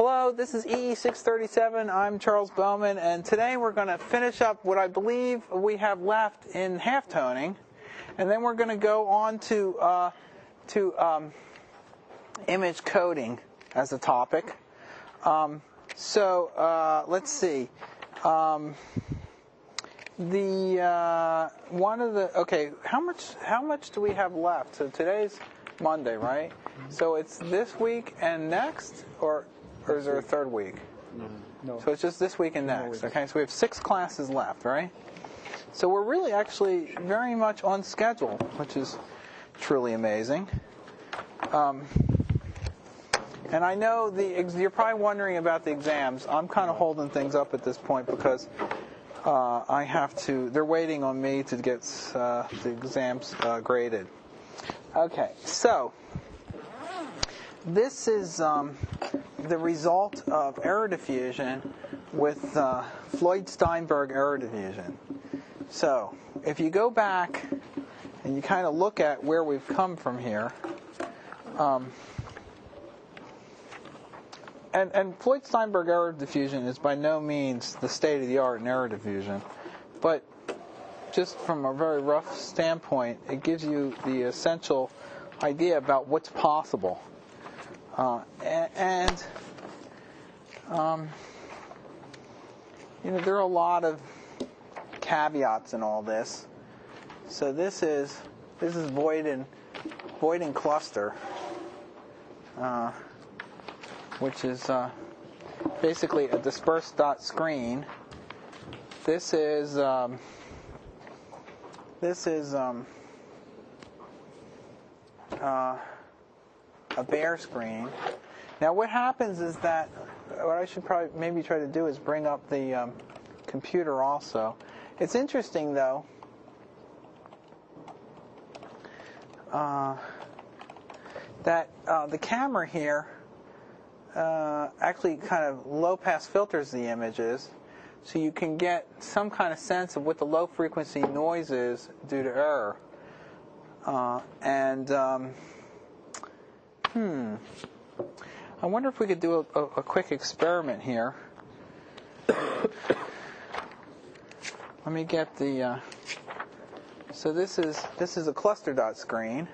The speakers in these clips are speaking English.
Hello, this is EE637. I'm Charles Bouman, and today we're going to finish up what I believe we have left in halftoning, and then we're going to go on to image coding as a topic. Let's see. How much do we have left? So today's Monday, right? So it's this week and next, or is there a third week? No. So it's just this week and next. Okay, so we have 6 classes left, right? So we're really actually very much on schedule, which is truly amazing. And I know you're probably wondering about the exams. I'm kind of holding things up at this point because they're waiting on me to get the exams graded. Okay, so this is the result of error diffusion with Floyd-Steinberg error diffusion. So if you go back and you kind of look at where we've come from here, and Floyd-Steinberg error diffusion is by no means the state of the art in error diffusion, but just from a very rough standpoint, it gives you the essential idea about what's possible. There are a lot of caveats in all this. So this is void and cluster, which is basically a dispersed dot screen. This is a bare screen. Now what happens is that what I should probably maybe try to do is bring up the computer also. It's interesting though that the camera here actually kind of low pass filters the images, so you can get some kind of sense of what the low frequency noise is due to error. I wonder if we could do a quick experiment here. Let me get the. So this is a cluster dot screen.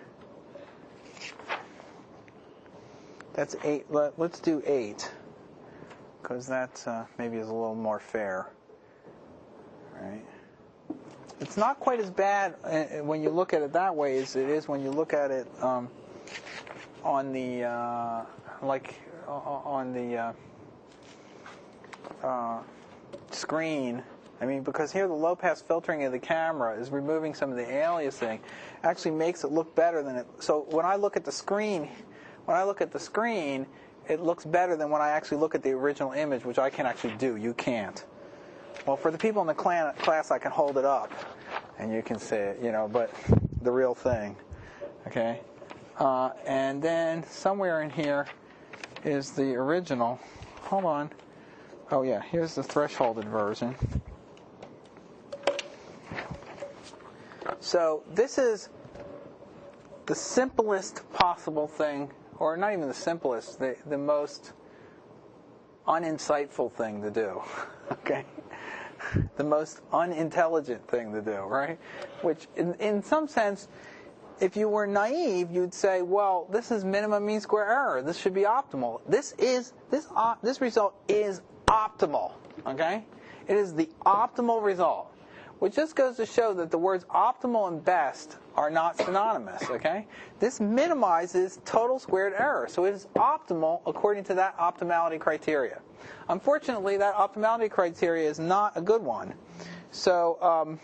That's 8. Let's do 8, because that maybe is a little more fair. Right. It's not quite as bad when you look at it that way as it is when you look at it on the screen. I mean, because here the low-pass filtering of the camera is removing some of the aliasing, actually makes it look better than it. So when I look at the screen, it looks better than when I actually look at the original image, which I can actually do. You can't. Well, for the people in the class, I can hold it up, and you can see it, but the real thing, okay? And then somewhere in here is the original. Hold on. Oh, yeah, here's the thresholded version. So this is the simplest possible thing, or not even the simplest, the most uninsightful thing to do, okay? The most unintelligent thing to do, right? Which, in some sense, if you were naive, you'd say, well, this is minimum mean square error. This should be optimal. This result is optimal, okay? It is the optimal result, which just goes to show that the words optimal and best are not synonymous, okay? This minimizes total squared error, so it is optimal according to that optimality criteria. Unfortunately, that optimality criteria is not a good one. So,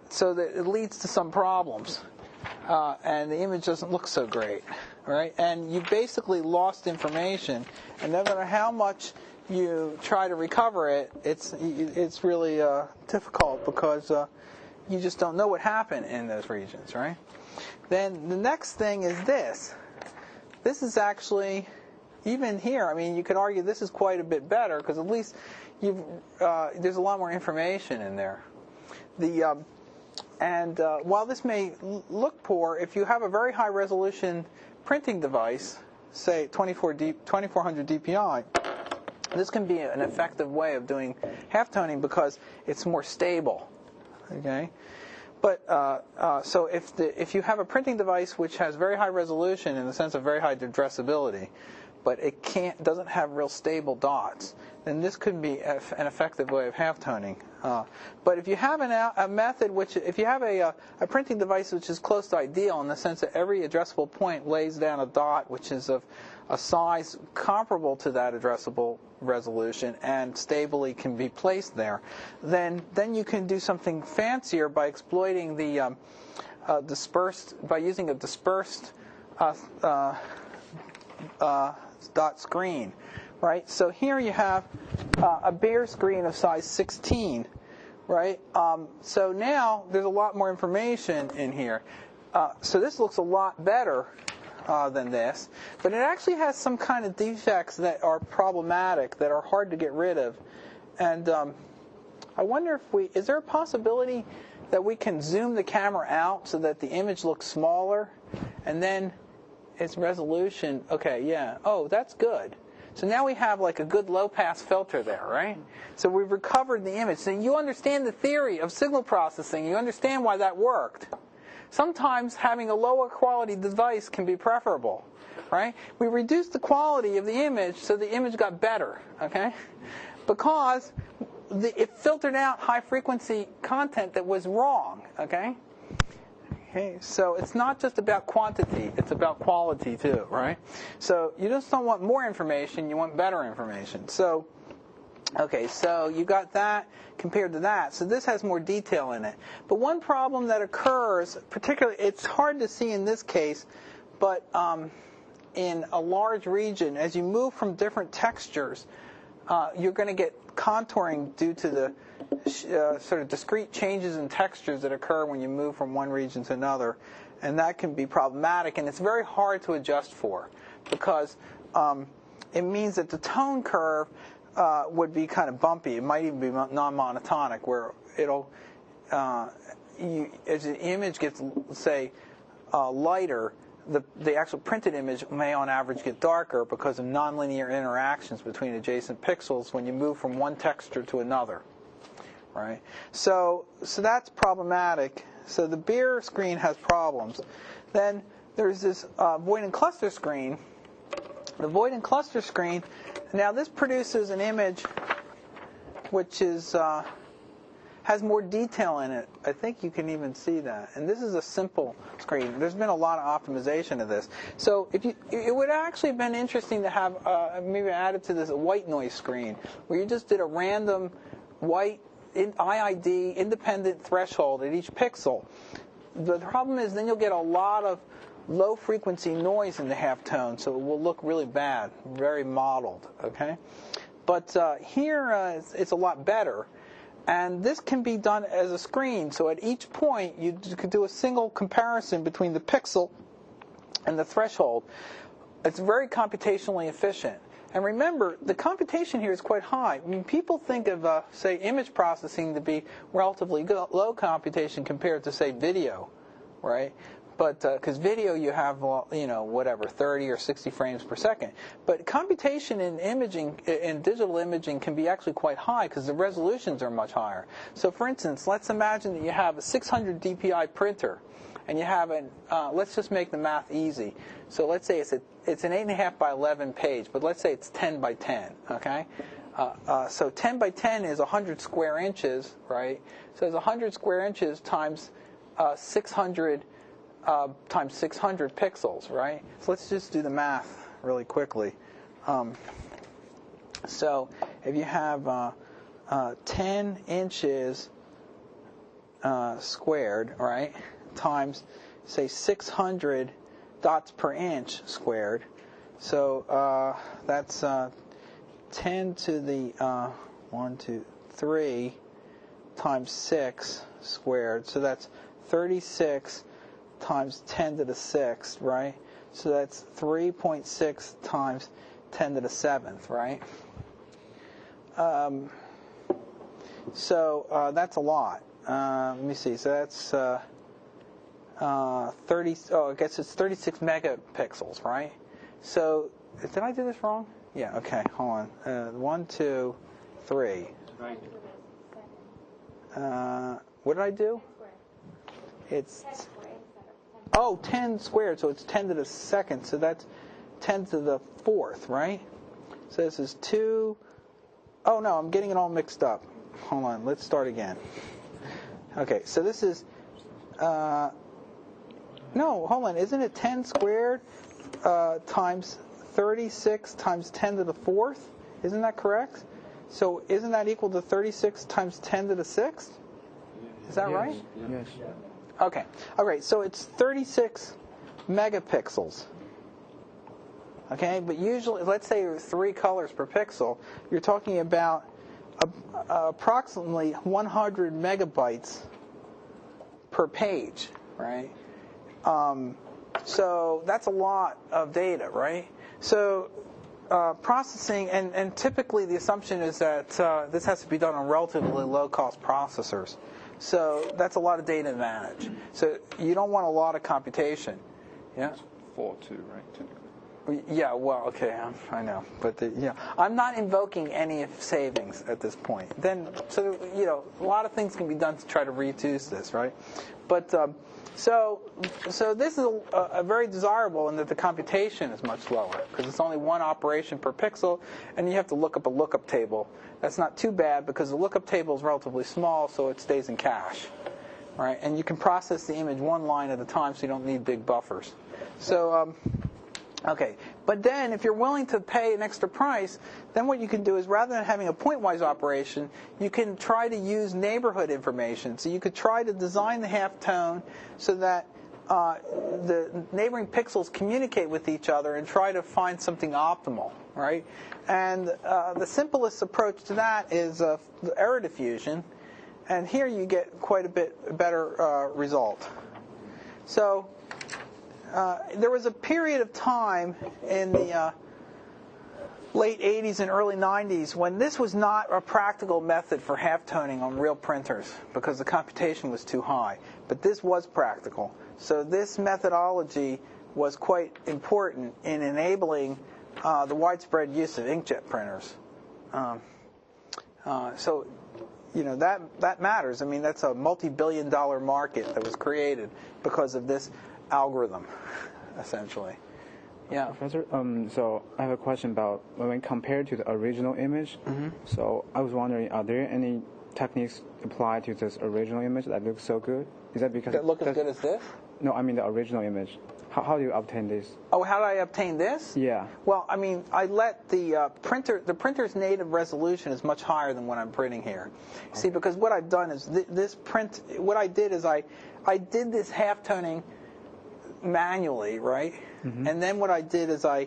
so that it leads to some problems, and the image doesn't look so great, right? And you basically lost information, and no matter how much you try to recover it, it's really difficult because you just don't know what happened in those regions, right? Then the next thing is this. This is actually, even here, I mean, you could argue this is quite a bit better because at least there's a lot more information in there. While this may look poor, if you have a very high resolution printing device, say 2400 dpi, this can be an effective way of doing halftoning because it's more stable. Okay, but so if you have a printing device which has very high resolution in the sense of very high addressability, but it doesn't have real stable dots, then this could be an effective way of halftoning. But if you have a method if you have a printing device which is close to ideal in the sense that every addressable point lays down a dot which is of a size comparable to that addressable resolution and stably can be placed there, then you can do something fancier by exploiting the by using a dispersed dot screen, right? So here you have a bare screen of size 16, right? So now there's a lot more information in here. So this looks a lot better than this, but it actually has some kind of defects that are problematic, that are hard to get rid of. And I wonder if is there a possibility that we can zoom the camera out so that the image looks smaller, and then its resolution, okay, yeah, oh, that's good. So now we have like a good low-pass filter there, right? So we've recovered the image. So you understand the theory of signal processing. You understand why that worked. Sometimes having a lower quality device can be preferable, right? We reduced the quality of the image so the image got better, okay? Because it filtered out high-frequency content that was wrong, okay? Okay, so it's not just about quantity, it's about quality too, right? So you just don't want more information, you want better information. So, okay, so you got that compared to that. So this has more detail in it. But one problem that occurs, particularly, it's hard to see in this case, but in a large region, as you move from different textures, you're going to get contouring due to the sort of discrete changes in textures that occur when you move from one region to another, and that can be problematic, and it's very hard to adjust for because it means that the tone curve would be kind of bumpy. It might even be non-monotonic, where it'll as the image gets, say, lighter, the actual printed image may on average get darker because of nonlinear interactions between adjacent pixels when you move from one texture to another, right? So that's problematic. So the bare screen has problems. Then there's this void and cluster screen. The void and cluster screen, now this produces an image which is has more detail in it. I think you can even see that. And this is a simple screen. There's been a lot of optimization of this. So it would actually have been interesting to have maybe added to this a white noise screen, where you just did a random white IID independent threshold at each pixel. The problem is then you'll get a lot of low frequency noise in the halftone, so it will look really bad, very mottled, okay? But here it's a lot better. And this can be done as a screen. So at each point, you could do a single comparison between the pixel and the threshold. It's very computationally efficient. And remember, the computation here is quite high. I mean, people think of, say, image processing to be relatively low computation compared to, say, video, right? But because video you have, whatever, 30 or 60 frames per second. But computation in imaging, in digital imaging, can be actually quite high because the resolutions are much higher. So, for instance, let's imagine that you have a 600 dpi printer, and you have let's just make the math easy. So let's say it's an 8.5 by 11 page, but let's say it's 10 by 10. Okay. So 10 by 10 is 100 square inches, right? So it's 100 square inches times 600. Times 600 pixels, right? So let's just do the math really quickly. So if you have 10 inches squared, right, times, say, 600 dots per inch squared, so that's 10 to the 3 times 6 squared, so that's 36 times 10 to the 6th, right? So that's 3.6 times 10 to the 7th, right? So that's a lot. Let me see. So that's 30. Oh, I guess it's 36 megapixels, right? So, did I do this wrong? Yeah, okay, hold on. 1, 2, 3. Right. What did I do? It's 10 squared, so it's 10 to the second, so that's 10 to the fourth, right? So this is 2. Oh no, I'm getting it all mixed up. Hold on, let's start again. Okay, so this is no, hold on, isn't it 10 squared times 36 times 10 to the fourth? Isn't that correct? So isn't that equal to 36 times 10 to the sixth? Is that right? Yes. Okay. All right. So it's 36 megapixels. Okay. But usually, let's say 3 colors per pixel, you're talking about approximately 100 megabytes per page, right? So that's a lot of data, right? So processing, and typically the assumption is that this has to be done on relatively low-cost processors. So that's a lot of data to manage. So you don't want a lot of computation. Yeah? 4 too, right? Typically. Yeah, well, okay, I know. But, I'm not invoking any savings at this point. Then, so, a lot of things can be done to try to reduce this, right? But, so this is a very desirable in that the computation is much lower because it's only one operation per pixel, and you have to look up a lookup table. That's not too bad because the lookup table is relatively small, so it stays in cache, right? And you can process the image one line at a time, so you don't need big buffers. So, okay, but then if you're willing to pay an extra price, then what you can do is rather than having a pointwise operation, you can try to use neighborhood information. So you could try to design the halftone so that the neighboring pixels communicate with each other and try to find something optimal, right? And the simplest approach to that is error diffusion, and here you get quite a bit better result. So there was a period of time in the late 80s and early 90s when this was not a practical method for halftoning on real printers because the computation was too high. But this was practical. So this methodology was quite important in enabling the widespread use of inkjet printers. So that matters. I mean, that's a multi-billion-dollar market that was created because of this algorithm, essentially. Yeah. Professor, so I have a question about when compared to the original image. Mm-hmm. So I was wondering, are there any techniques applied to this original image that looks so good? Is that because that look as good as this? No, I mean the original image. How do you obtain this? Oh, how do I obtain this? Yeah. Well, I mean, I let the printer's native resolution is much higher than what I'm printing here. Okay. See, because what I've done is what I did is I did this halftoning manually, right? Mm-hmm. And then what I did is I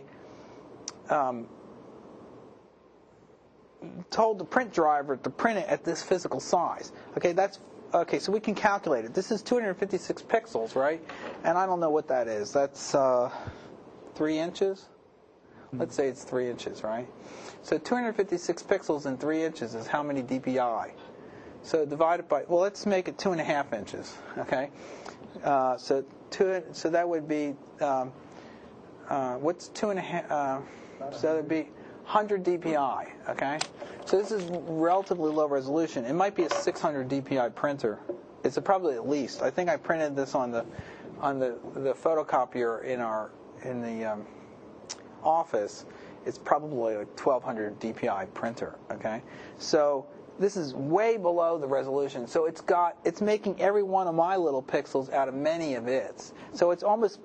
told the print driver to print it at this physical size. Okay, so we can calculate it. This is 256 pixels, right? And I don't know what that is. That's 3 inches? Mm-hmm. Let's say it's 3 inches, right? So 256 pixels in 3 inches is how many dpi? So divided by, well, let's make it 2.5 inches, okay? So that would be, what's 2.5? So that would be 100 dpi, okay? So this is relatively low resolution. It might be a 600 dpi printer. It's probably at least. I think I printed this on the photocopier in the office. It's probably a 1200 dpi printer, okay? So this is way below the resolution. So it's making every one of my little pixels out of many of its. So it's almost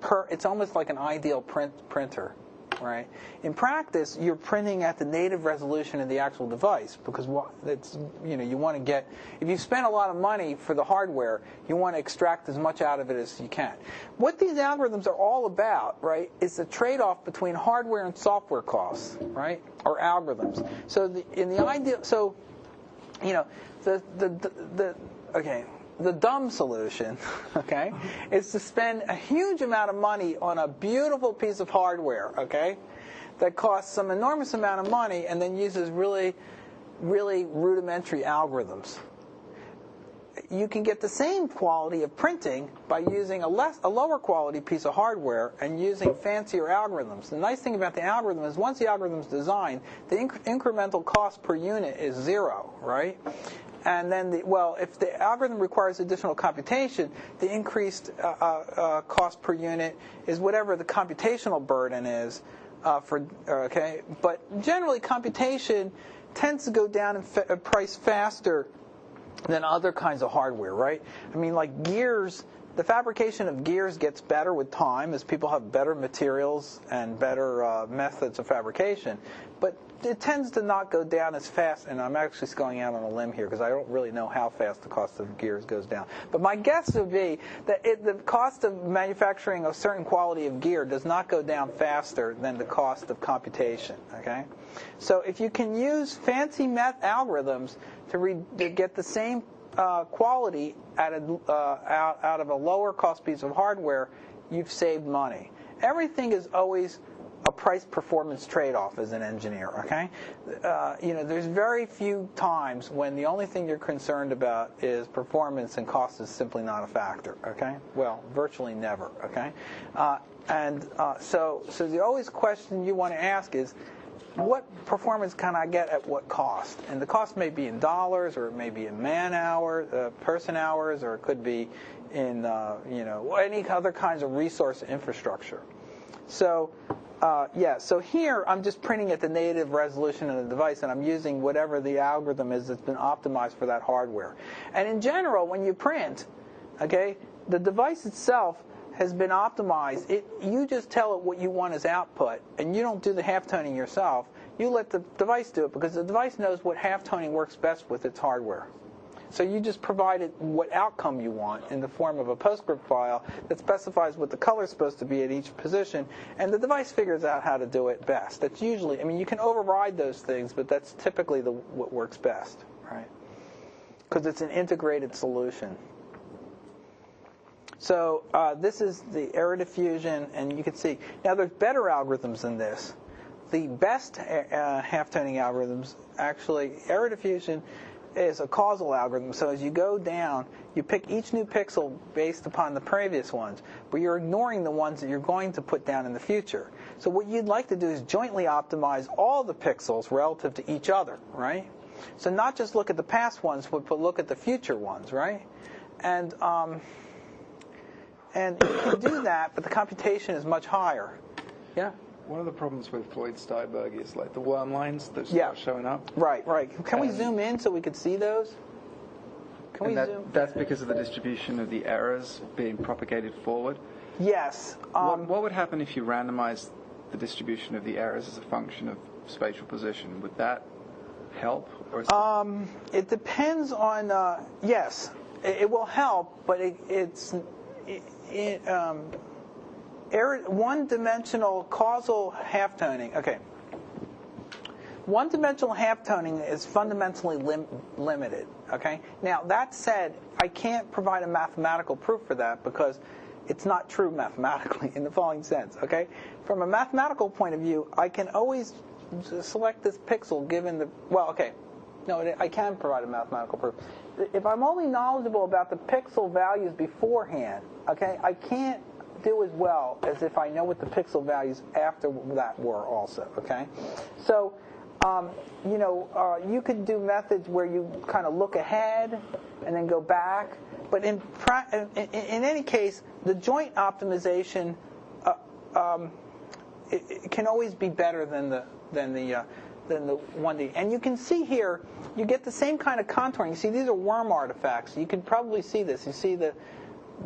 like an ideal printer, right? In practice, you're printing at the native resolution of the actual device because you want to get, if you spend a lot of money for the hardware, you want to extract as much out of it as you can. What these algorithms are all about, right, is the trade-off between hardware and software costs, right, or algorithms. So the dumb solution, okay, is to spend a huge amount of money on a beautiful piece of hardware, okay, that costs some enormous amount of money and then uses really, really rudimentary algorithms. you can get the same quality of printing by using a lower quality piece of hardware and using fancier algorithms. The nice thing about the algorithm is once the algorithm is designed, the incremental cost per unit is 0, right? And then, if the algorithm requires additional computation, the increased cost per unit is whatever the computational burden is okay? But generally, computation tends to go down in price faster than other kinds of hardware, right? I mean, like gears, the fabrication of gears gets better with time as people have better materials and better methods of fabrication. But it tends to not go down as fast, and I'm actually going out on a limb here because I don't really know how fast the cost of gears goes down. But my guess would be that the cost of manufacturing a certain quality of gear does not go down faster than the cost of computation, okay? So if you can use fancy algorithms to get the same quality out of a lower cost piece of hardware, you've saved money. Everything is always a price-performance trade-off as an engineer, okay? There's very few times when the only thing you're concerned about is performance and cost is simply not a factor, okay? Well, virtually never, okay? So the always question you want to ask is, what performance can I get at what cost? And the cost may be in dollars, or it may be in man-hours, person-hours, or it could be in any other kinds of resource infrastructure. So so here I'm just printing at the native resolution of the device, and I'm using whatever the algorithm is that's been optimized for that hardware. And in general, when you print, okay, the device itself has been optimized. You just tell it what you want as output, and you don't do the halftoning yourself. You let the device do it because the device knows what halftoning works best with its hardware. So you just provide it what outcome you want in the form of a PostScript file that specifies what the color is supposed to be at each position, and the device figures out how to do it best. That's usually, you can override those things, but that's typically what works best, right? Because it's an integrated solution. So this is the error diffusion, and you can see, now there's better algorithms than this. The best halftoning algorithms, actually, error diffusion is a causal algorithm. So as you go down, you pick each new pixel based upon the previous ones, but you're ignoring the ones that you're going to put down in the future. So what you'd like to do is jointly optimize all the pixels relative to each other, right? So not just look at the past ones, but look at the future ones, right? And you can do that, but the computation is much higher. Yeah? One of the problems with Floyd-Steinberg is like the worm lines that start showing up. Right. Can we zoom in so we could see those? Can we zoom? That's because of the distribution of the errors being propagated forward? Yes. What would happen if you randomized the distribution of the errors as a function of spatial position? Would that help? Or it depends on, yes, it will help, but one-dimensional causal halftoning. Okay. One-dimensional halftoning is fundamentally limited. Okay. Now that said, I can't provide a mathematical proof for that because it's not true mathematically in the following sense. Okay. From a mathematical point of view, I can always select this pixel given the I can provide a mathematical proof. If I'm only knowledgeable about the pixel values beforehand, okay, I can't do as well as if I know what the pixel values after that were also, okay? So, you could do methods where you kind of look ahead and then go back, but in any case, the joint optimization it can always be better than the 1D. And you can see here, you get the same kind of contouring. You see, these are worm artifacts. You can probably see this. You see the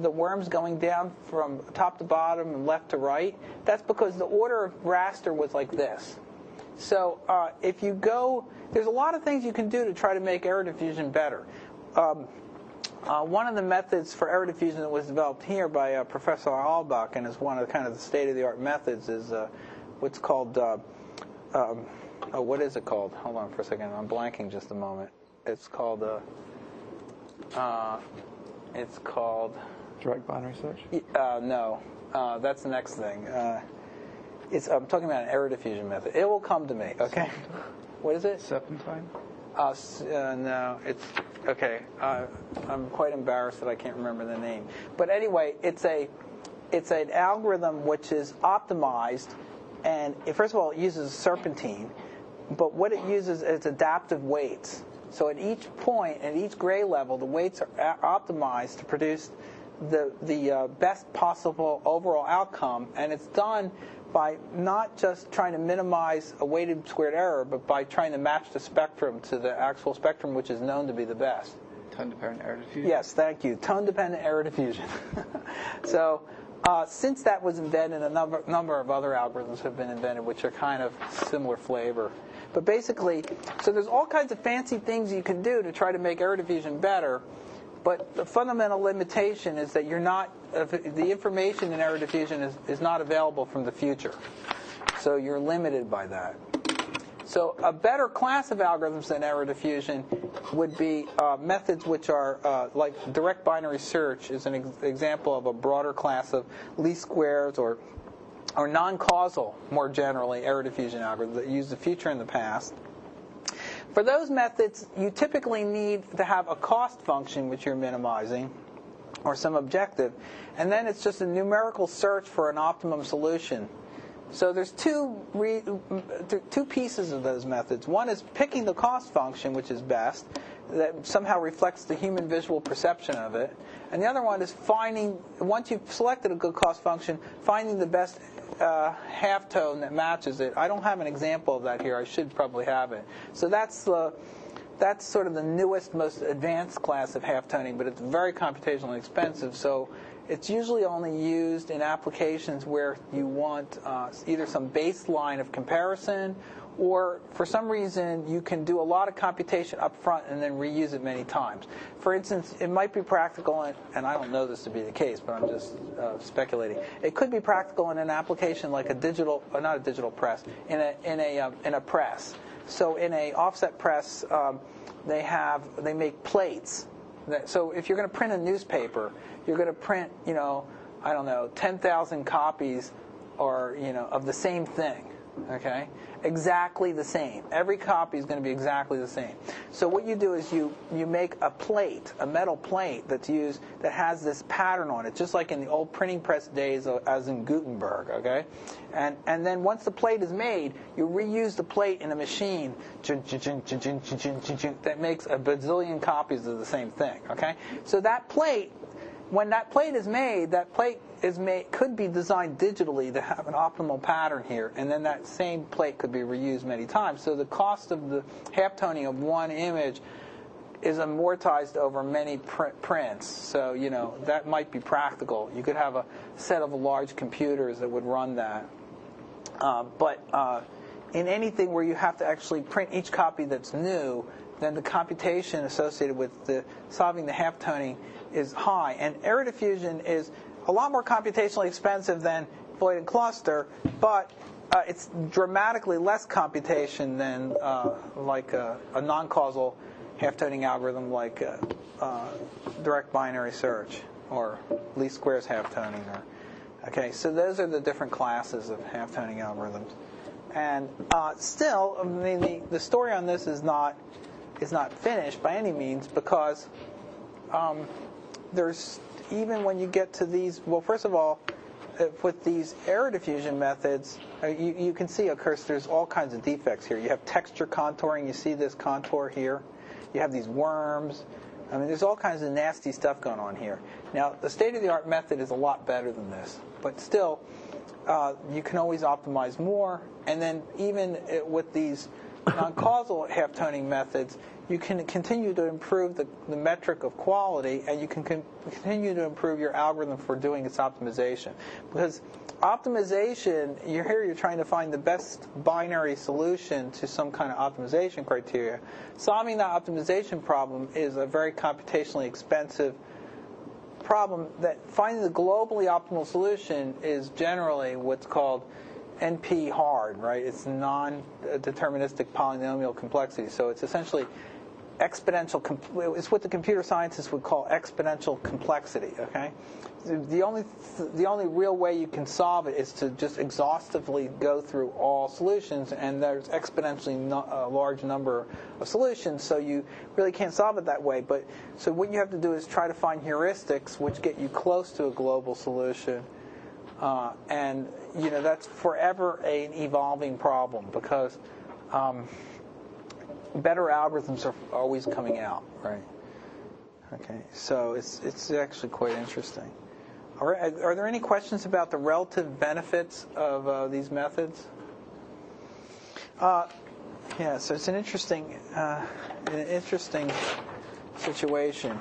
worms going down from top to bottom and left to right. That's because the order of raster was like this. So if you go, there's a lot of things you can do to try to make error diffusion better. One of the methods for error diffusion that was developed here by Professor Albach, and is one of the state-of-the-art methods, is what's called what is it called? Hold on for a second. I'm blanking just a moment. It's called direct binary search? No. That's the next thing. I'm talking about an error diffusion method. It will come to me, okay? What is it? Serpentine? No, it's okay. I'm quite embarrassed that I can't remember the name. But anyway, it's an algorithm which is optimized, and first of all, it uses serpentine. But what it uses is adaptive weights. So at each point, at each gray level, the weights are optimized to produce the best possible overall outcome, and it's done by not just trying to minimize a weighted squared error, but by trying to match the spectrum to the actual spectrum, which is known to be the best. Tone-dependent error diffusion? Yes, thank you. Tone-dependent error diffusion. So since that was invented, a number of other algorithms have been invented, which are kind of similar flavor. But basically, so there's all kinds of fancy things you can do to try to make error diffusion better, but the fundamental limitation is that the information in error diffusion is not available from the future. So you're limited by that. So a better class of algorithms than error diffusion would be methods which are like direct binary search is an example of a broader class of least squares or non-causal, more generally, error diffusion algorithms that use the future and the past. For those methods, you typically need to have a cost function which you're minimizing, or some objective, and then it's just a numerical search for an optimum solution. So there's two pieces of those methods. One is picking the cost function, which is best, that somehow reflects the human visual perception of it. And the other one is once you've selected a good cost function, finding the best halftone that matches it. I don't have an example of that here. I should probably have it. So that's sort of the newest, most advanced class of halftoning, but it's very computationally expensive. So it's usually only used in applications where you want either some baseline of comparison, or for some reason you can do a lot of computation up front and then reuse it many times. For instance, it might be practical, and I don't know this to be the case, but I'm just speculating. It could be practical in an application like not a digital press, in a press. So in a offset press, they make plates. So if you're going to print a newspaper, you're going to print 10,000 copies of the same thing. Okay, exactly the same. Every copy is going to be exactly the same. So what you do is you make a plate, a metal plate that's used that has this pattern on it, just like in the old printing press days, as in Gutenberg. Okay, and then once the plate is made, you reuse the plate in a machine that makes a bazillion copies of the same thing. Okay, so that plate, when that plate is made, could be designed digitally to have an optimal pattern here, and then that same plate could be reused many times. So the cost of the halftoning of one image is amortized over many prints. So that might be practical. You could have a set of large computers that would run that. But in anything where you have to actually print each copy that's new, then the computation associated with solving the halftoning is high. And error diffusion is a lot more computationally expensive than void and cluster, but it's dramatically less computation than like a non-causal halftoning algorithm like direct binary search or least squares halftoning. Okay, so those are the different classes of halftoning algorithms. And still, I mean, the story on this is not finished by any means, because there's, even when you get to these, well, first of all, with these error diffusion methods, you can see, of course, there's all kinds of defects here. You have texture contouring. You see this contour here. You have these worms. I mean, there's all kinds of nasty stuff going on here. Now, the state-of-the-art method is a lot better than this, but still, you can always optimize more. And then even with these non-causal halftoning methods, you can continue to improve the metric of quality, and you can continue to improve your algorithm for doing its optimization. Because optimization, you're trying to find the best binary solution to some kind of optimization criteria. Solving that optimization problem is a very computationally expensive problem. That finding the globally optimal solution is generally what's called NP hard, right? It's non-deterministic polynomial complexity. So it's essentially exponential. It's what the computer scientists would call exponential complexity. Okay, the only real way you can solve it is to just exhaustively go through all solutions, and there's exponentially a large number of solutions, so you really can't solve it that way. But so what you have to do is try to find heuristics which get you close to a global solution, and that's forever an evolving problem because better algorithms are always coming out, right? Okay, so it's actually quite interesting. All right, are there any questions about the relative benefits of these methods? Yeah, so it's an interesting situation.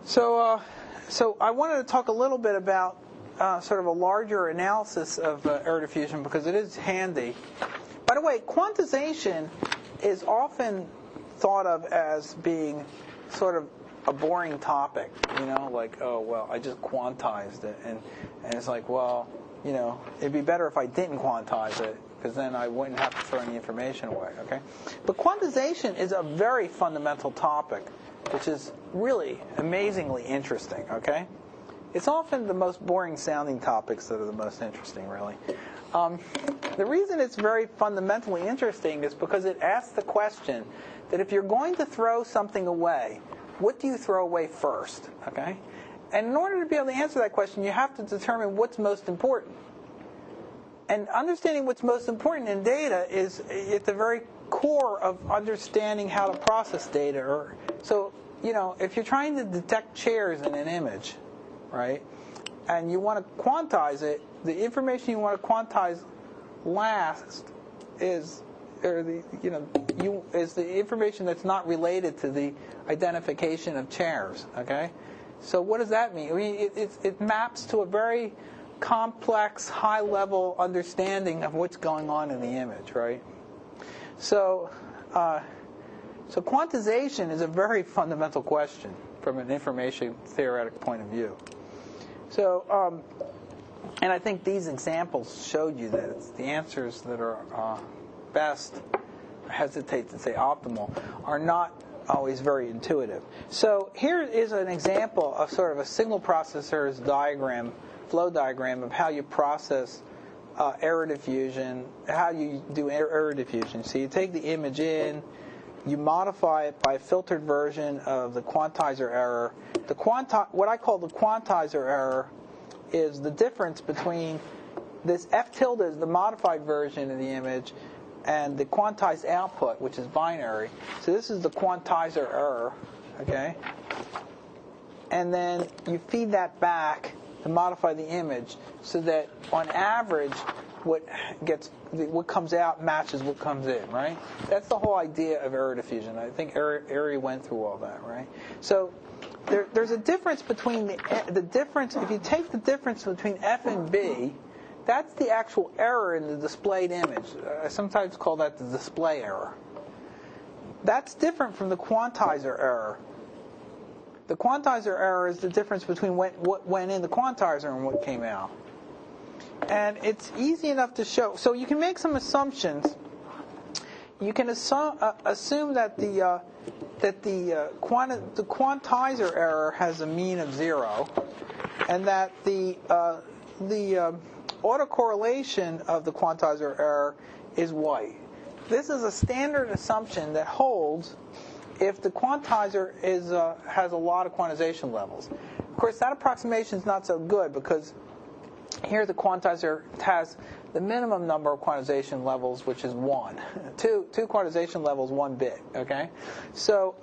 So I wanted to talk a little bit about sort of a larger analysis of error diffusion because it is handy. By the way, quantization is often thought of as being sort of a boring topic, like, oh, well, I just quantized it. And it's like, well, it'd be better if I didn't quantize it because then I wouldn't have to throw any information away, okay? But quantization is a very fundamental topic, which is really amazingly interesting, okay? It's often the most boring sounding topics that are the most interesting, really. The reason it's very fundamentally interesting is because it asks the question that if you're going to throw something away, what do you throw away first, okay? And in order to be able to answer that question, you have to determine what's most important. And understanding what's most important in data is at the very core of understanding how to process data. So, if you're trying to detect chairs in an image, right, and you want to quantize it, the information you want to quantize last is the information that's not related to the identification of chairs. Okay, so what does that mean? I mean, it maps to a very complex, high-level understanding of what's going on in the image, right? So quantization is a very fundamental question from an information theoretic point of view. So, and I think these examples showed you that it's the answers that are best, I hesitate to say optimal, are not always very intuitive. So here is an example of sort of a signal processor's diagram, flow diagram of how you process error diffusion, how you do error diffusion. So you take the image in, you modify it by a filtered version of the quantizer error. What I call the quantizer error is the difference between this F tilde is the modified version of the image and the quantized output, which is binary. So this is the quantizer error, okay? And then you feed that back to modify the image so that on average what comes out matches what comes in, right? That's the whole idea of error diffusion. I think Ari went through all that, right? So there's a difference between the difference. If you take the difference between F and B, that's the actual error in the displayed image. I sometimes call that the display error. That's different from the quantizer error. The quantizer error is the difference between what went in the quantizer and what came out. And it's easy enough to show. So you can make some assumptions. You can assume that the quantizer error has a mean of 0, and that the autocorrelation of the quantizer error is white. This is a standard assumption that holds if the quantizer has a lot of quantization levels. Of course, that approximation is not so good because here the quantizer has the minimum number of quantization levels, which is 1. Two quantization levels, 1 bit, okay? So,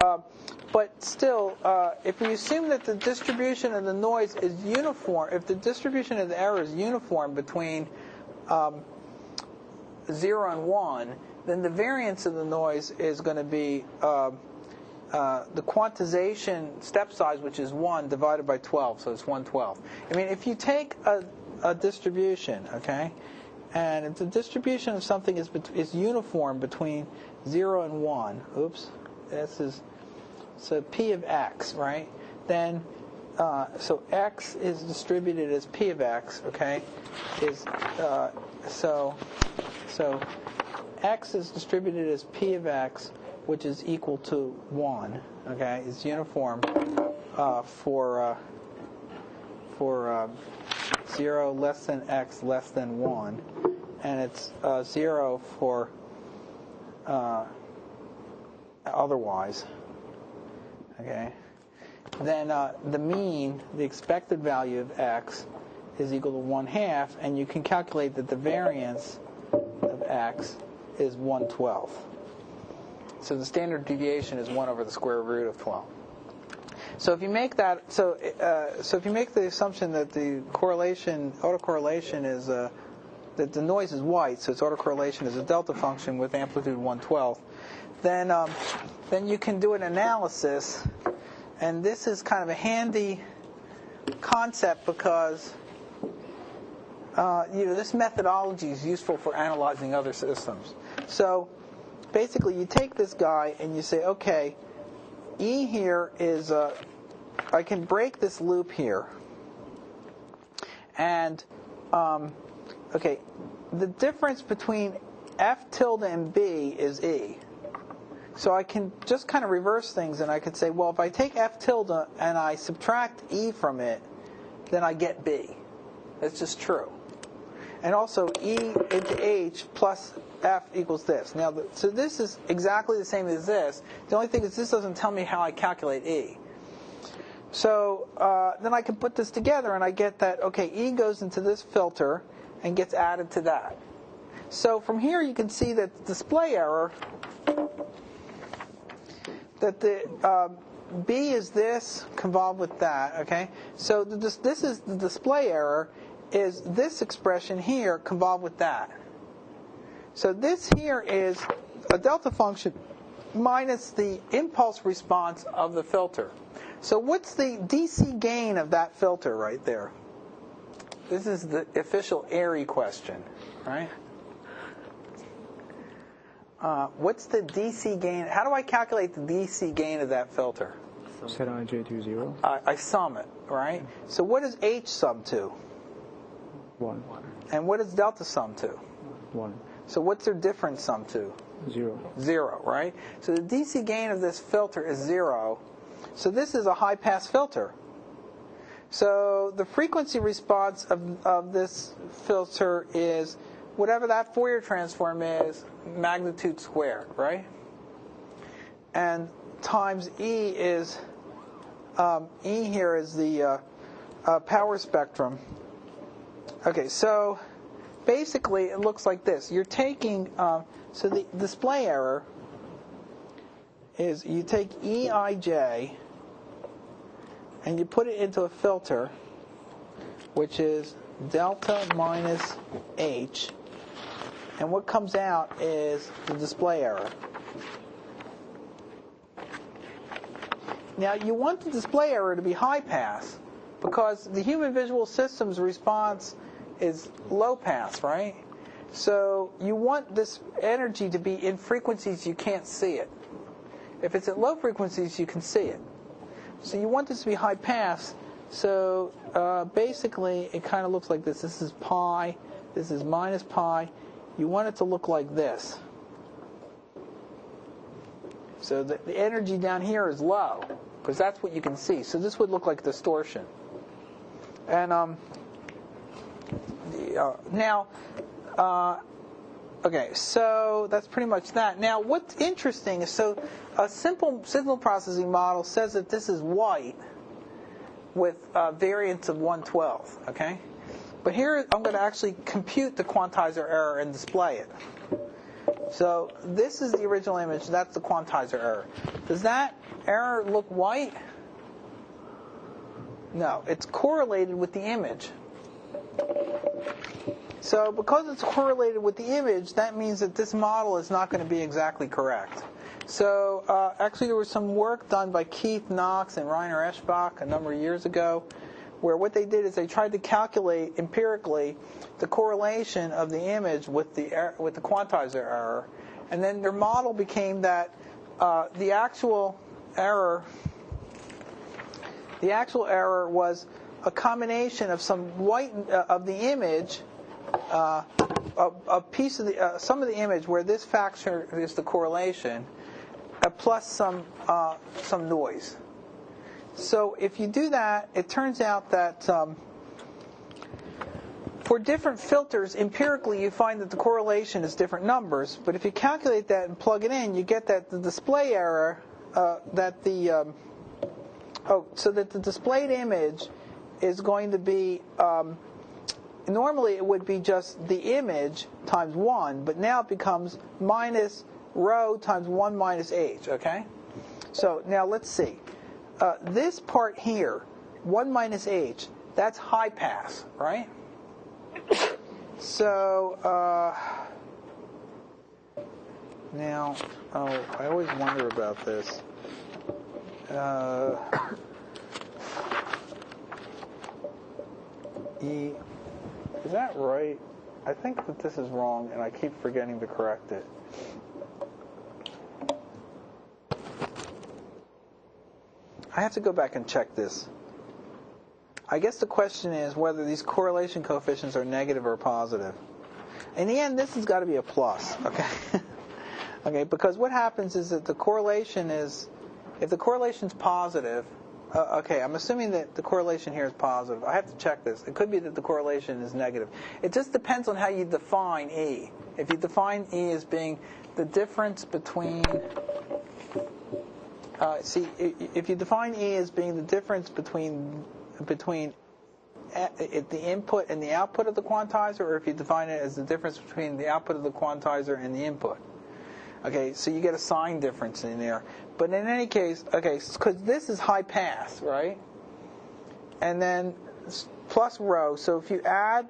but still, if we assume that the distribution of the noise is uniform, if the distribution of the error is uniform between 0 and 1, then the variance of the noise is going to be the quantization step size, which is 1, divided by 12, so it's 1/12. I mean, if you take a distribution, okay, and if the distribution of something is uniform between 0 and 1, so P of x, right? Then so x is distributed as P of x, okay? x is distributed as p of x, which is equal to 1. Okay, it's uniform for 0 less than x less than 1, and it's 0 for otherwise. Okay, then the mean, the expected value of x, is equal to 1/2, and you can calculate that the variance of x is 1/12. So the standard deviation is 1 over the square root of 12. So if you make that, so if you make the assumption that the autocorrelation is that the noise is white, so its autocorrelation is a delta function with amplitude 1/12, then you can do an analysis, and this is kind of a handy concept because this methodology is useful for analyzing other systems. So basically, you take this guy and you say, okay, E here is, I can break this loop here. And, okay, the difference between F tilde and B is E. So I can just kind of reverse things, and I could say, well, if I take F tilde and I subtract E from it, then I get B. That's just true. And also, E into H plus F equals this. Now, so this is exactly the same as this. The only thing is this doesn't tell me how I calculate E. So then I can put this together, and I get that, okay, E goes into this filter and gets added to that. So from here, you can see that the display error, that the B is this convolved with that, okay? So this is the display error, is this expression here convolved with that. So this here is a delta function minus the impulse response of the filter. So what's the DC gain of that filter right there? This is the official Airy question, right? What's the DC gain? How do I calculate the DC gain of that filter? Set ij to 0. I sum it, right? So what does H sum to? 1. And what does delta sum to? 1. So what's their difference sum to? 0. 0, right? So the DC gain of this filter is 0. So this is a high-pass filter. So the frequency response of this filter is whatever that Fourier transform is, magnitude squared, right? And times E is, E here is the power spectrum. Okay, so basically it looks like this. You're taking, so the display error is you take Eij and you put it into a filter, which is delta minus H, and what comes out is the display error. Now you want the display error to be high pass because the human visual system's response is low pass, right? So you want this energy to be in frequencies you can't see it. If it's at low frequencies, you can see it. So you want this to be high pass. So basically, it kind of looks like this. This is pi. This is minus pi. You want it to look like this. So the energy down here is low because that's what you can see. So this would look like distortion. And now, okay, so that's pretty much that. Now, what's interesting is, so a simple signal processing model says that this is white with a variance of 1/12, okay? But here I'm going to actually compute the quantizer error and display it. So this is the original image, that's the quantizer error. Does that error look white? No, it's correlated with the image. So because it's correlated with the image, that means that this model is not going to be exactly correct. So actually there was some work done by Keith Knox and Rainer Eschbach a number of years ago, where what they did is they tried to calculate empirically the correlation of the image with the quantizer error, and then their model became that the actual error was a combination of some white of the image a piece of the some of the image where this factor is the correlation, plus some noise. So if you do that, it turns out that for different filters, empirically you find that the correlation is different numbers. But if you calculate that and plug it in, you get that the display error, so that the displayed image is going to be, normally it would be just the image times 1, but now it becomes minus rho times 1 minus h, okay? So now let's see. This part here, 1 minus h, that's high pass, right? So now, I always wonder about this. E, is that right? I think that this is wrong, and I keep forgetting to correct it. I have to go back and check this. I guess the question is whether these correlation coefficients are negative or positive. In the end, this has got to be a plus, okay? Okay, because what happens is that the correlation is, if the correlation's positive, okay, I'm assuming that the correlation here is positive. I have to check this. It could be that the correlation is negative. It just depends on how you define E. If you define E as being the difference between, if you define E as being the difference between the input and the output of the quantizer, or if you define it as the difference between the output of the quantizer and the input. Okay, so you get a sign difference in there. But in any case, okay, because this is high pass, right? And then plus rho. So if you add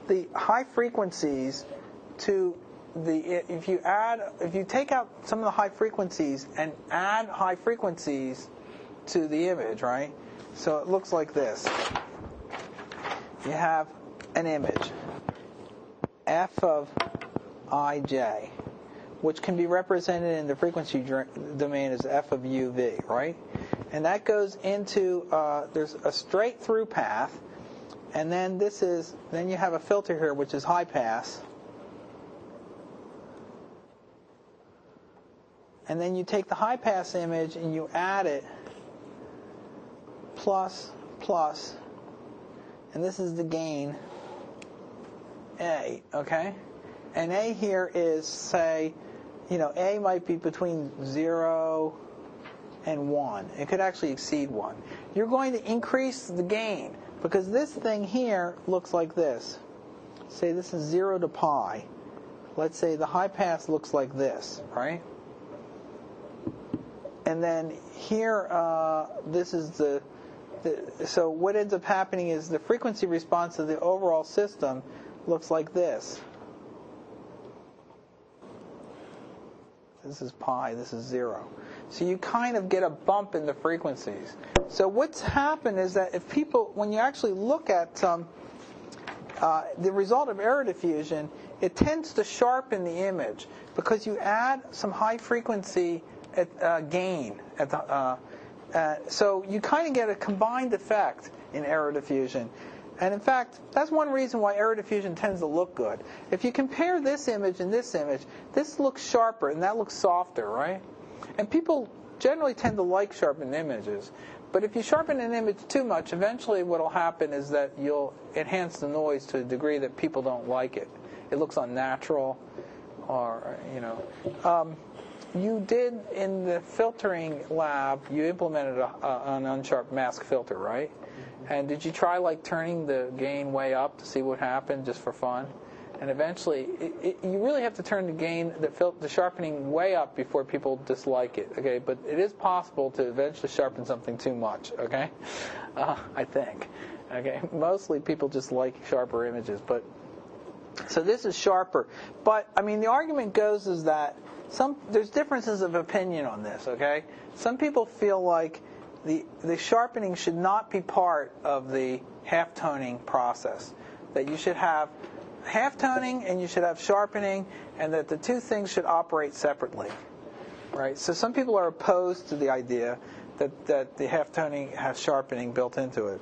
the high frequencies to if you take out some of the high frequencies and add high frequencies to the image, right? So it looks like this. You have an image, f of ij, which can be represented in the frequency domain as f of uv, right? And that goes into, there's a straight through path, and then then you have a filter here which is high pass. And then you take the high pass image and you add it plus, and this is the gain, A, okay? And A here is, say, A might be between 0 and 1. It could actually exceed 1. You're going to increase the gain, because this thing here looks like this. Say this is 0 to pi. Let's say the high pass looks like this, right? And then here, this is so what ends up happening is the frequency response of the overall system looks like this. This is pi, this is 0. So you kind of get a bump in the frequencies. So what's happened is that if people, when you actually look at the result of error diffusion, it tends to sharpen the image because you add some high frequency gain at the so you kind of get a combined effect in error diffusion. And in fact, that's one reason why error diffusion tends to look good. If you compare this image and this image, this looks sharper and that looks softer, right? And people generally tend to like sharpened images. But if you sharpen an image too much, eventually what will happen is that you'll enhance the noise to a degree that people don't like it. It looks unnatural, or, you did, in the filtering lab, you implemented an unsharp mask filter, right? And did you try turning the gain way up to see what happened, just for fun? And eventually, you really have to turn the gain, the sharpening way up before people dislike it, okay? But it is possible to eventually sharpen something too much, okay? I think, okay? Mostly people just like sharper images, but so this is sharper. But, the argument goes is that there's differences of opinion on this, okay? Some people feel like the sharpening should not be part of the halftoning process. That you should have halftoning and you should have sharpening, and that the two things should operate separately, right? So some people are opposed to the idea that the halftoning has sharpening built into it.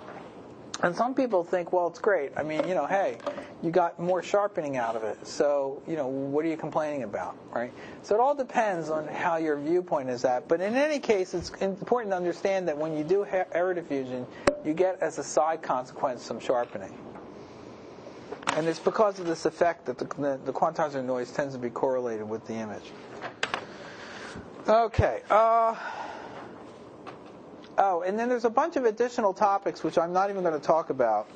And some people think, well, it's great. I mean, hey, you got more sharpening out of it. So, what are you complaining about, right? So it all depends on how your viewpoint is at. But in any case, it's important to understand that when you do error diffusion, you get, as a side consequence, some sharpening. And it's because of this effect that the quantizer noise tends to be correlated with the image. Okay. And then there's a bunch of additional topics which I'm not even going to talk about,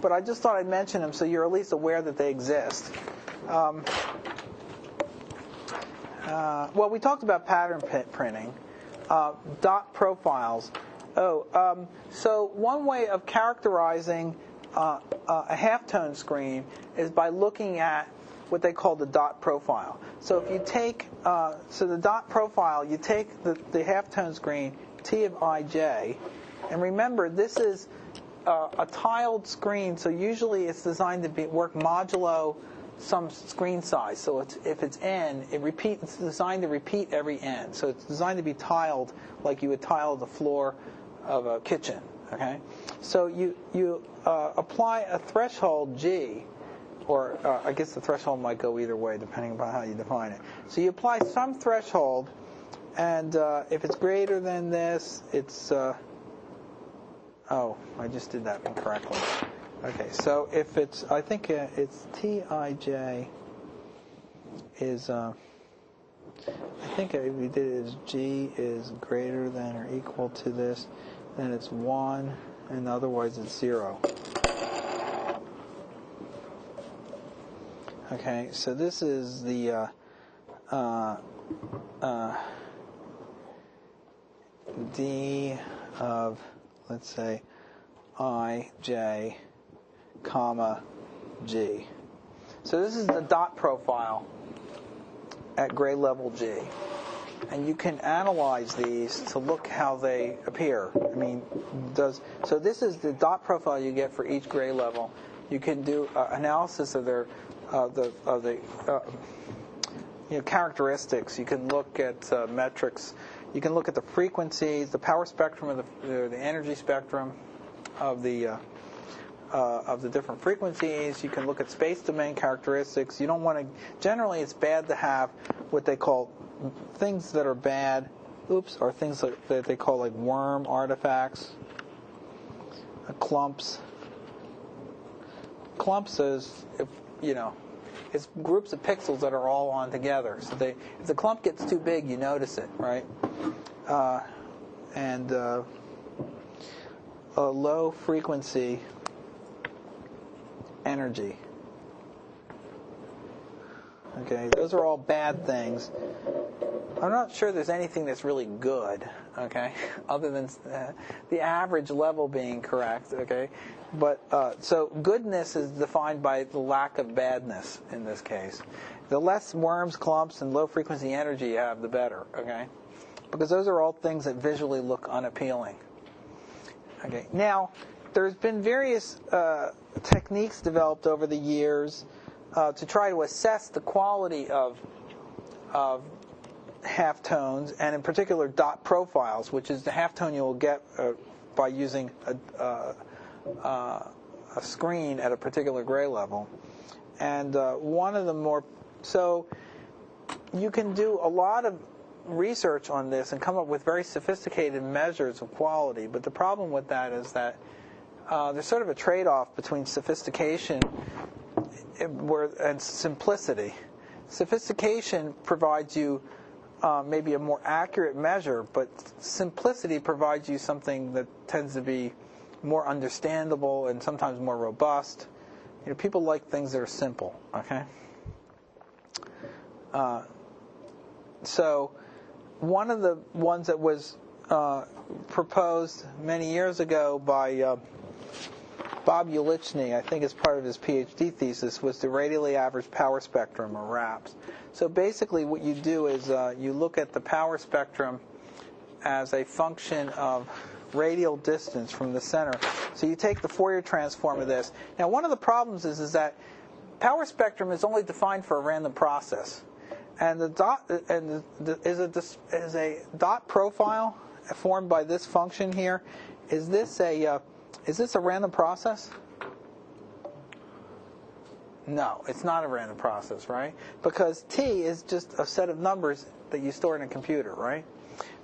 but I just thought I'd mention them so you're at least aware that they exist. Well, we talked about pattern printing, dot profiles. So one way of characterizing a halftone screen is by looking at what they call the dot profile. So if you take the dot profile, you take the halftone screen T of ij, and remember this is a tiled screen, so usually it's designed to work modulo some screen size. So if it's n, it's designed to repeat every n. So it's designed to be tiled like you would tile the floor of a kitchen. Okay, so you apply a threshold G, or I guess the threshold might go either way depending upon how you define it. So you apply some threshold, and if it's greater than this, it's I just did that incorrectly. Okay, so if it's, I think it's Tij is, I think if we did it as G is greater than or equal to this, then it's 1, and otherwise it's 0. Okay, so this is the D of, let's say, Ij, comma, G. So this is the dot profile at grade level G. And you can analyze these to look how they appear. I mean, so this is the dot profile you get for each grade level. You can do analysis of their characteristics. You can look at metrics. You can look at the frequencies, the power spectrum, of the energy spectrum of the different frequencies. You can look at space domain characteristics. You don't want to. Generally, it's bad to have what they call things that are bad. Or things that they call like worm artifacts. Clumps. Clumps is it's groups of pixels that are all on together. So if the clump gets too big, you notice it, right? And a low frequency energy. Okay, those are all bad things. I'm not sure there's anything that's really good, okay, other than the average level being correct, okay? But so goodness is defined by the lack of badness in this case. The less worms, clumps, and low frequency energy you have, the better, okay? Because those are all things that visually look unappealing. Okay. Now, there's been various techniques developed over the years to try to assess the quality of halftones, and in particular dot profiles, which is the halftone you'll get by using a screen at a particular gray level. And one of the more, so you can do a lot of research on this and come up with very sophisticated measures of quality, but the problem with that is that there's sort of a trade-off between sophistication and simplicity. Sophistication provides you maybe a more accurate measure, but simplicity provides you something that tends to be more understandable and sometimes more robust. People like things that are simple, okay? So one of the ones that was proposed many years ago by Bob Ulichny, I think as part of his PhD thesis, was the radially average power spectrum, or RAPS. So basically what you do is you look at the power spectrum as a function of radial distance from the center. So you take the Fourier transform of this. Now one of the problems is that power spectrum is only defined for a random process. And the dot is a dot profile formed by this function here. Is this a Is this a random process? No, it's not a random process, right? Because t is just a set of numbers that you store in a computer, right?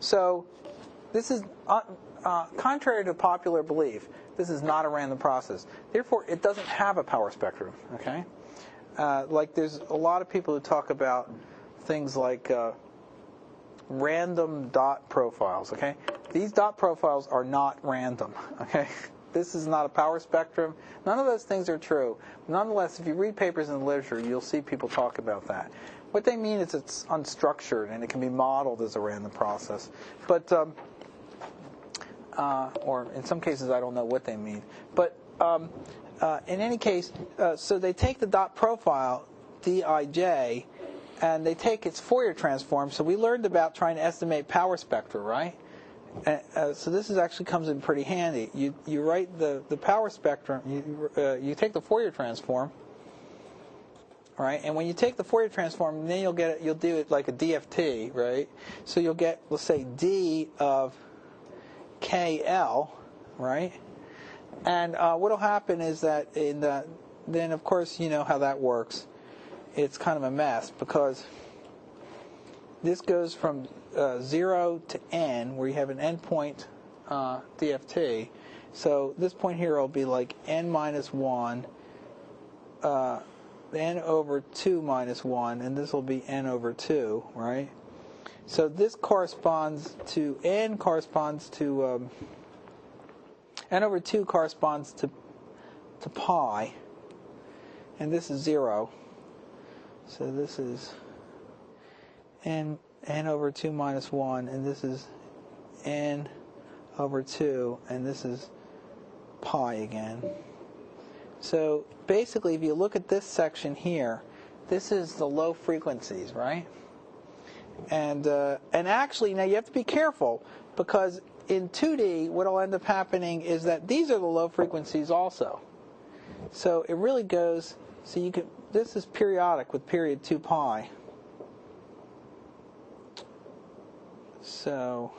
So this is, contrary to popular belief, this is not a random process. Therefore, it doesn't have a power spectrum, okay? Like there's a lot of people who talk about things like random dot profiles, okay? These dot profiles are not random, okay? This is not a power spectrum. None of those things are true. Nonetheless, if you read papers in the literature, you'll see people talk about that. What they mean is it's unstructured and it can be modeled as a random process. But, or in some cases, I don't know what they mean. But in any case, so they take the dot profile, Dij, and they take its Fourier transform. So we learned about trying to estimate power spectra, right? So this actually comes in pretty handy. You write the power spectrum. You take the Fourier transform, right? And when you take the Fourier transform, then you'll do it like a DFT, right? So you'll get, let's say, D of KL, right? And what'll happen is that then of course you know how that works. It's kind of a mess because this goes from 0 to n, where you have an endpoint DFT. So this point here will be like n minus 1, n over 2 minus 1, and this will be n over 2, right? So this corresponds to n over 2 corresponds to pi, and this is 0. So this is n over 2 minus 1, and this is n over 2, and this is pi again. So basically, if you look at this section here, this is the low frequencies, right? And actually, now you have to be careful, because in 2D, what will end up happening is that these are the low frequencies also. So it really goes, so you can, this is periodic with period 2 pi. So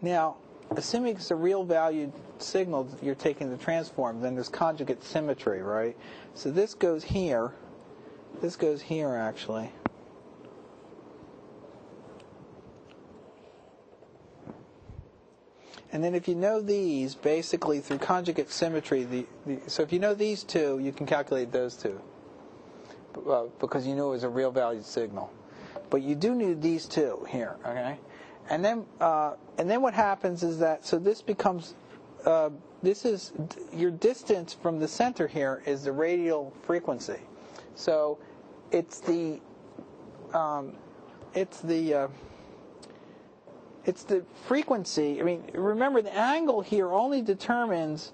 now, assuming it's a real valued signal that you're taking the transform, then there's conjugate symmetry, right? So this goes here. This goes here, actually. And then if you know these, basically through conjugate symmetry, so if you know these two, you can calculate those two, because you knew it was a real valued signal. But you do need these two here, okay? And then what happens is that, so this becomes, this is, your distance from the center here is the radial frequency. So it's the frequency. I mean, remember the angle here only determines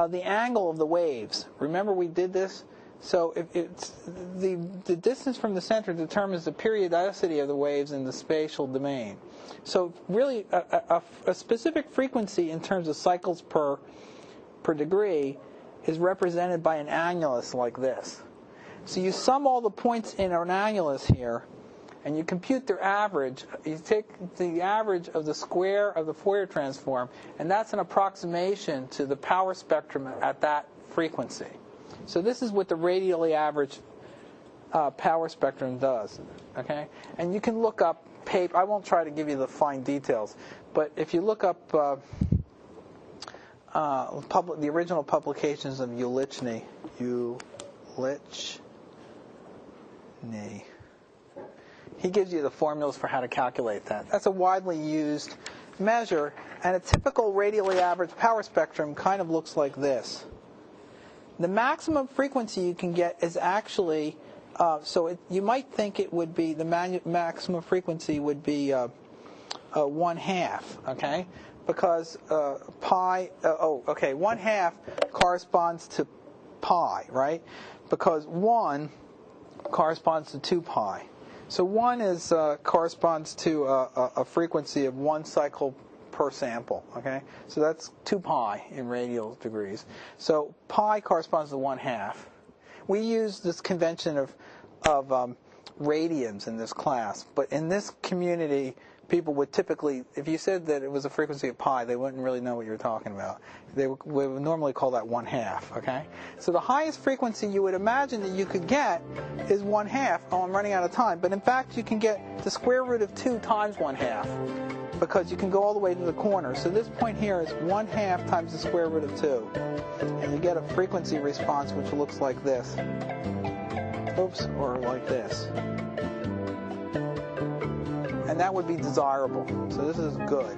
the angle of the waves. Remember we did this? So if it's the distance from the center determines the periodicity of the waves in the spatial domain. So really a specific frequency in terms of cycles per degree is represented by an annulus like this. So you sum all the points in an annulus here, and you compute their average. You take the average of the square of the Fourier transform, and that's an approximation to the power spectrum at that frequency. So this is what the radially averaged power spectrum does. Okay, and you can look up paper. I won't try to give you the fine details, but if you look up the original publications of Ulichny, he gives you the formulas for how to calculate that. That's a widely used measure, and a typical radially averaged power spectrum kind of looks like this. The maximum frequency you can get is actually, you might think it would be, the maximum frequency would be 1/2, okay? Because pi, 1/2 corresponds to pi, right? Because 1 corresponds to 2 pi. So 1 is corresponds to a frequency of 1 cycle per sample, okay? So that's 2 pi in radial degrees. So pi corresponds to 1/2. we use this convention of radians in this class, but in this community, people would typically, if you said that it was a frequency of pi, they wouldn't really know what you were talking about. We would normally call that 1/2, okay? So the highest frequency you would imagine that you could get is 1/2. Oh, I'm running out of time. But in fact, you can get the square root of 2 times 1/2, because you can go all the way to the corner. So this point here is 1/2 times the square root of 2. And you get a frequency response which looks like this. Oops, or like this. And that would be desirable. So this is good.